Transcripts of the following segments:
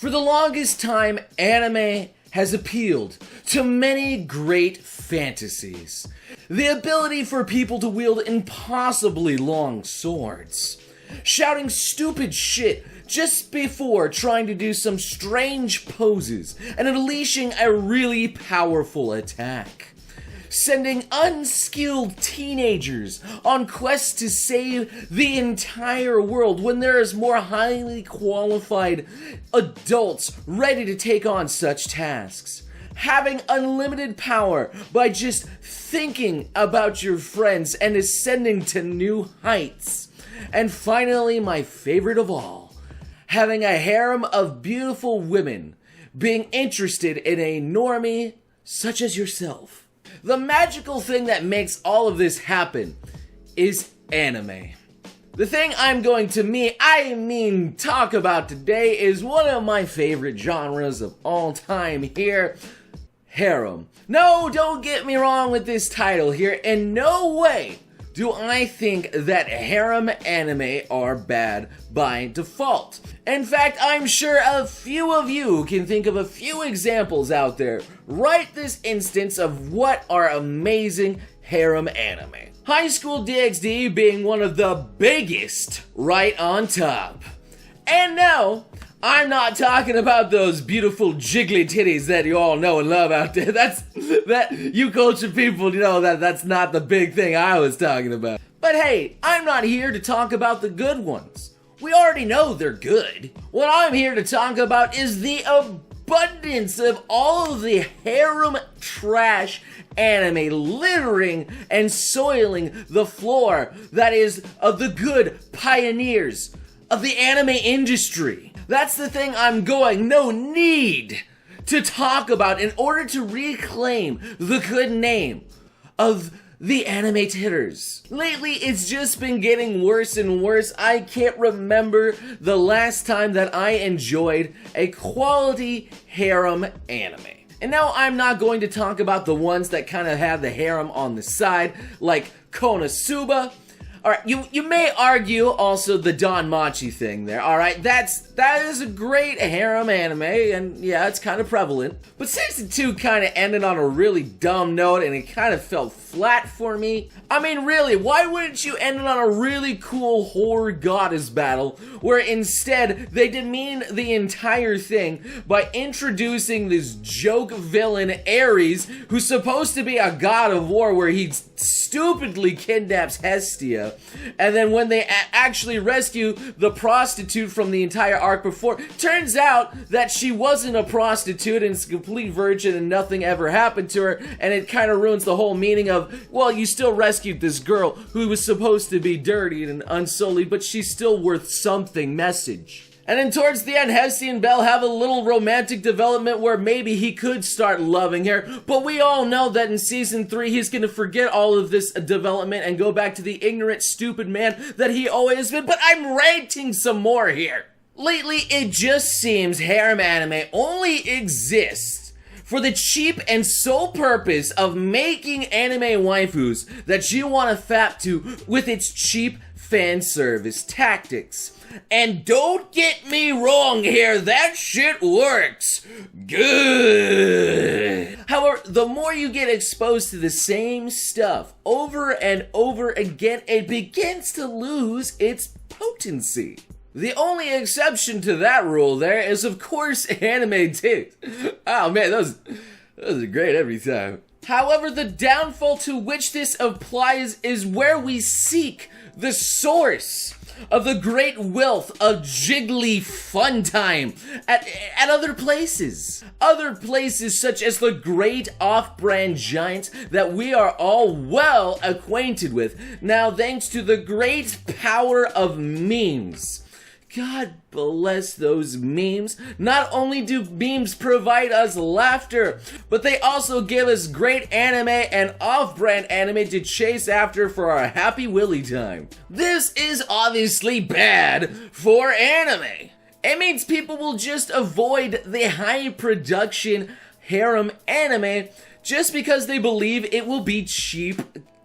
For the longest time, anime has appealed to many great fantasies. The ability for people to wield impossibly long swords, shouting stupid shit just before trying to do some strange poses, and unleashing a really powerful attack. Sending unskilled teenagers on quests to save the entire world when there is more highly qualified adults ready to take on such tasks. Having unlimited power by just thinking about your friends and ascending to new heights. And finally, my favorite of all, having a harem of beautiful women being interested in a normie such as yourself. The magical thing that makes all of this happen is anime. The thing I'm going to talk about today is one of my favorite genres of all time here, harem. No, don't get me wrong with this title here. In no way do I think that harem anime are bad by default. In fact, I'm sure a few of you can think of a few examples out there right this instance of what are amazing harem anime. High School DxD being one of the biggest right on top. And no, I'm not talking about those beautiful jiggly titties that you all know and love out there. That you culture people know that's not the big thing I was talking about. But hey, I'm not here to talk about the good ones. We already know they're good. What I'm here to talk about is the abundance of all of the harem trash anime littering and soiling the floor that is of the good pioneers of the anime industry. That's the thing no need to talk about in order to reclaim the good name of the anime titters. Lately, it's just been getting worse and worse. I can't remember the last time that I enjoyed a quality harem anime. And now I'm not going to talk about the ones that kind of have the harem on the side, like Konosuba. Alright, you may argue also the Danmachi thing there, alright? That is a great harem anime, and yeah, it's kind of prevalent. But Season 2 kind of ended on a really dumb note, and it kind of fell flat for me. I mean, really, why wouldn't you end it on a really cool horror goddess battle, where instead they demean the entire thing by introducing this joke villain, Ares, who's supposed to be a god of war, where he stupidly kidnaps Hestia, and then when they actually rescue the prostitute from the entire arc before, turns out that she wasn't a prostitute and is a complete virgin and nothing ever happened to her, and it kind of ruins the whole meaning of, well, you still rescued this girl who was supposed to be dirty and unsullied, but she's still worth something message. And then towards the end, Hestia and Belle have a little romantic development where maybe he could start loving her, but we all know that in Season 3 he's gonna forget all of this development and go back to the ignorant, stupid man that he always been. But I'm ranting some more here. Lately, it just seems harem anime only exists for the cheap and sole purpose of making anime waifus that you want to fap to with its cheap fan service tactics. And don't get me wrong here, that shit works good. However, the more you get exposed to the same stuff over and over again, it begins to lose its potency. The only exception to that rule there is, of course, anime titties. Oh man, those are great every time. However, the downfall to which this applies is where we seek the source of the great wealth of jiggly fun time at other places. Other places such as the great off-brand giants that we are all well acquainted with. Now, thanks to the great power of memes. God bless those memes. Not only do memes provide us laughter, but they also give us great anime and off-brand anime to chase after for our happy willy time. This is obviously bad for anime. It means people will just avoid the high production harem anime just because they believe it will be cheap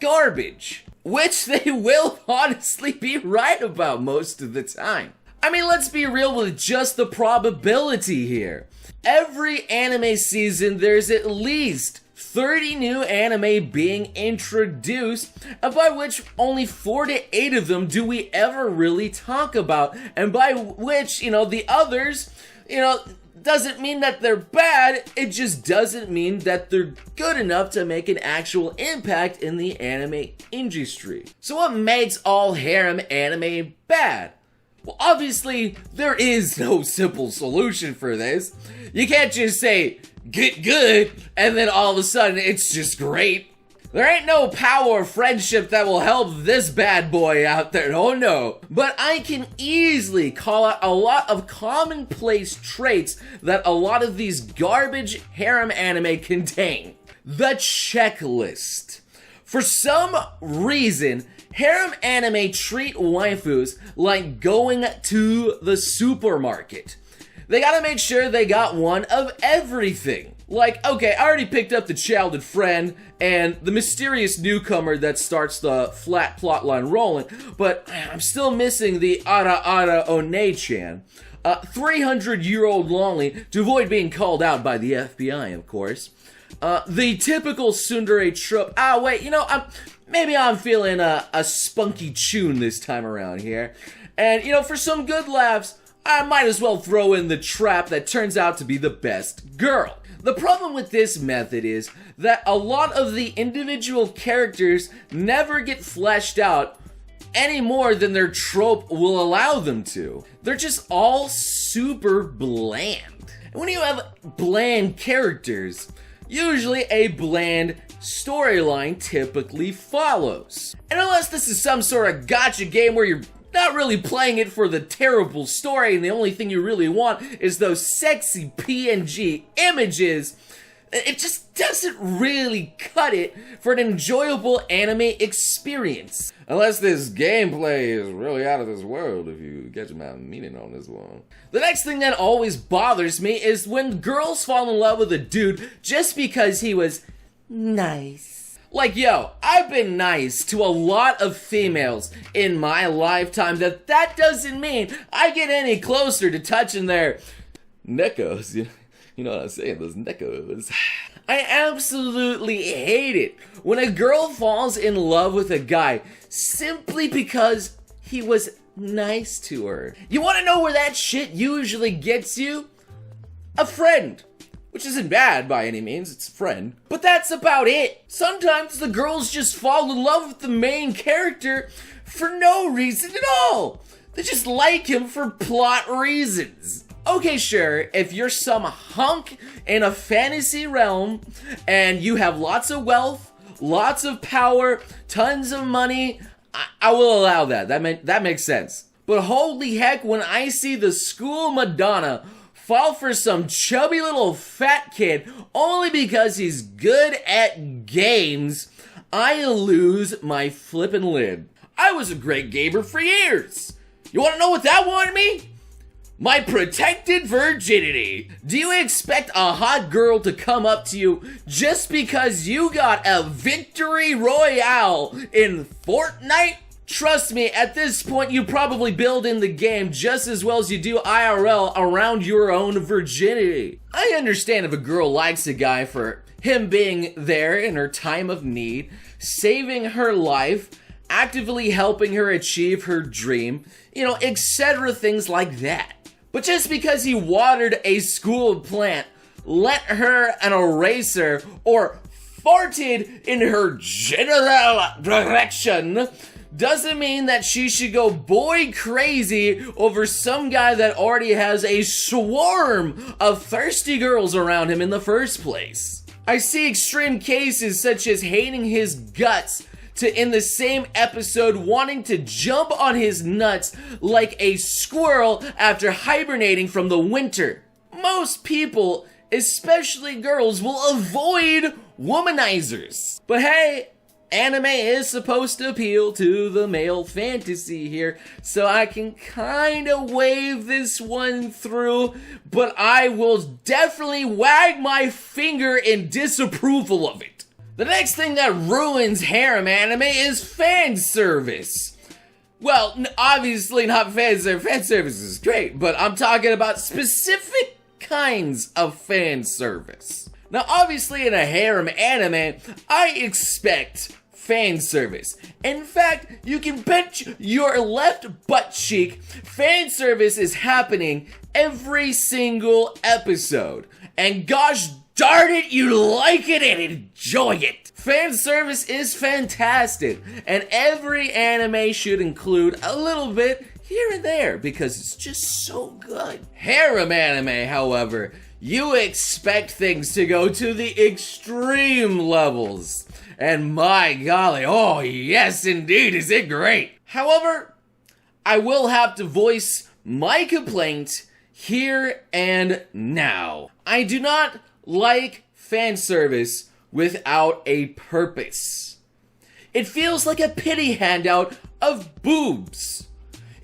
garbage. Which they will honestly be right about most of the time. I mean, let's be real with just the probability here. Every anime season, there's at least 30 new anime being introduced, by which only 4 to 8 of them do we ever really talk about, and by which, the others, doesn't mean that they're bad, it just doesn't mean that they're good enough to make an actual impact in the anime industry. So what makes all harem anime bad? Well, obviously, there is no simple solution for this. You can't just say, get good, and then all of a sudden it's just great. There ain't no power or friendship that will help this bad boy out there, oh no. But I can easily call out a lot of commonplace traits that a lot of these garbage harem anime contain. The checklist. For some reason, harem anime treat waifus like going to the supermarket. They gotta make sure they got one of everything. Like, okay, I already picked up the childhood friend and the mysterious newcomer that starts the flat plotline rolling, but I'm still missing the Ara Ara One-chan. 300-year-old lonely to avoid being called out by the FBI, of course. The typical tsundere trope. Maybe I'm feeling a spunky tune this time around here. And, for some good laughs, I might as well throw in the trap that turns out to be the best girl. The problem with this method is that a lot of the individual characters never get fleshed out any more than their trope will allow them to. They're just all super bland. And when you have bland characters, usually a bland storyline typically follows. And unless this is some sort of gacha game where you're not really playing it for the terrible story and the only thing you really want is those sexy PNG images, it just doesn't really cut it for an enjoyable anime experience. Unless this gameplay is really out of this world, if you get my meaning on this one. The next thing that always bothers me is when girls fall in love with a dude just because he was nice. Like, yo, I've been nice to a lot of females in my lifetime. That doesn't mean I get any closer to touching their neckos. You know what I'm saying, those neckos. I absolutely hate it when a girl falls in love with a guy simply because he was nice to her. You want to know where that shit usually gets you? A friend. Which isn't bad by any means, it's a friend. But that's about it. Sometimes the girls just fall in love with the main character for no reason at all. They just like him for plot reasons. Okay, sure, if you're some hunk in a fantasy realm and you have lots of wealth, lots of power, tons of money, I will allow that. That makes sense. But holy heck, when I see the school Madonna fall for some chubby little fat kid only because he's good at games, I lose my flippin' lid. I was a great gamer for years. You wanna know what that won me? My protected virginity. Do you expect a hot girl to come up to you just because you got a victory royale in Fortnite? Trust me, at this point you probably build in the game just as well as you do IRL around your own virginity. I understand if a girl likes a guy for him being there in her time of need, saving her life, actively helping her achieve her dream, etc. things like that. But just because he watered a school plant, lent her an eraser, or farted in her general direction doesn't mean that she should go boy crazy over some guy that already has a swarm of thirsty girls around him in the first place. I see extreme cases such as hating his guts to, in the same episode, wanting to jump on his nuts like a squirrel after hibernating from the winter. Most people, especially girls, will avoid womanizers. But hey, anime is supposed to appeal to the male fantasy here, so I can kind of wave this one through, but I will definitely wag my finger in disapproval of it. The next thing that ruins harem anime is fan service. Well, obviously not fan service. Fan service is great, but I'm talking about specific kinds of fan service. Now, obviously in a harem anime, I expect fan service. In fact, you can bet your left butt cheek fan service is happening every single episode. And gosh darn it, you like it and enjoy it. Fan service is fantastic, and every anime should include a little bit here and there because it's just so good. Harem anime, however, you expect things to go to the extreme levels. And my golly, oh yes indeed, is it great. However, I will have to voice my complaint here and now. I do not like fan service without a purpose. It feels like a pity handout of boobs.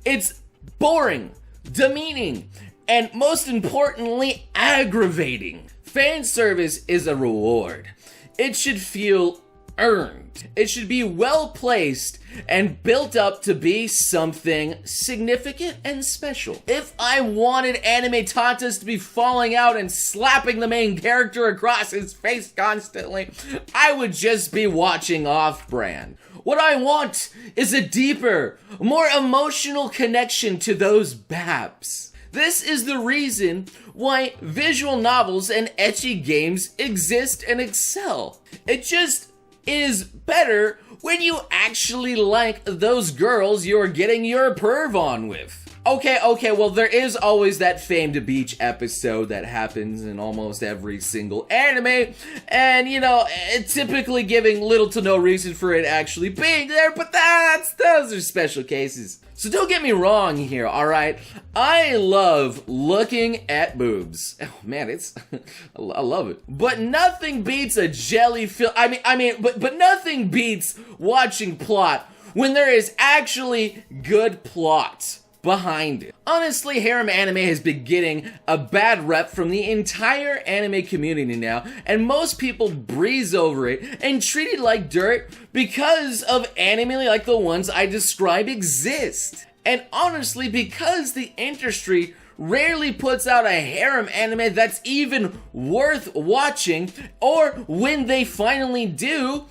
It's boring, demeaning, and most importantly, aggravating. Fan service is a reward. It should feel earned. It should be well placed and built up to be something significant and special. If I wanted anime tatas to be falling out and slapping the main character across his face constantly, I would just be watching off-brand. What I want is a deeper, more emotional connection to those babs. This is the reason why visual novels and ecchi games exist and excel. It just is better when you actually like those girls you're getting your perv on with. Okay, well there is always that famed beach episode that happens in almost every single anime, and you know, typically giving little to no reason for it actually being there, but those are special cases. So don't get me wrong here, alright? I love looking at boobs. Oh man, I love it. But nothing beats a jelly-filled, but nothing beats watching plot when there is actually good plot behind it. Honestly, harem anime has been getting a bad rep from the entire anime community now, and most people breeze over it and treat it like dirt because of anime like the ones I describe exist. And honestly, because the industry rarely puts out a harem anime that's even worth watching, or when they finally do,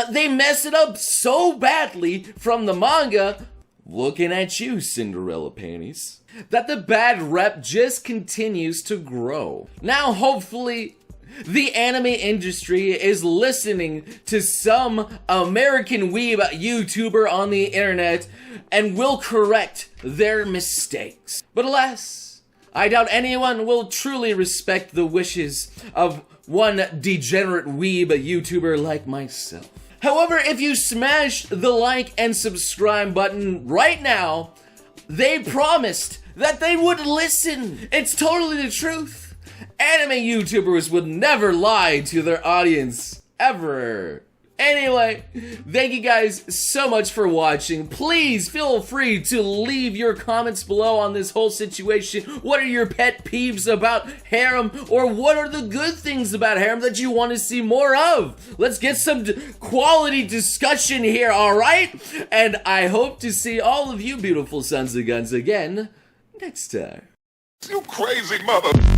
they mess it up so badly from the manga, looking at you, Cinderella panties, that the bad rep just continues to grow. Now, hopefully, the anime industry is listening to some American weeb YouTuber on the internet and will correct their mistakes. But alas, I doubt anyone will truly respect the wishes of one degenerate weeb YouTuber like myself. However, if you smash the like and subscribe button right now, they promised that they would listen. It's totally the truth. Anime YouTubers would never lie to their audience, ever. Anyway, thank you guys so much for watching. Please feel free to leave your comments below on this whole situation. What are your pet peeves about harem, or what are the good things about harem that you want to see more of? Let's get some quality discussion here, alright? And I hope to see all of you beautiful sons of guns again next time. You crazy mother...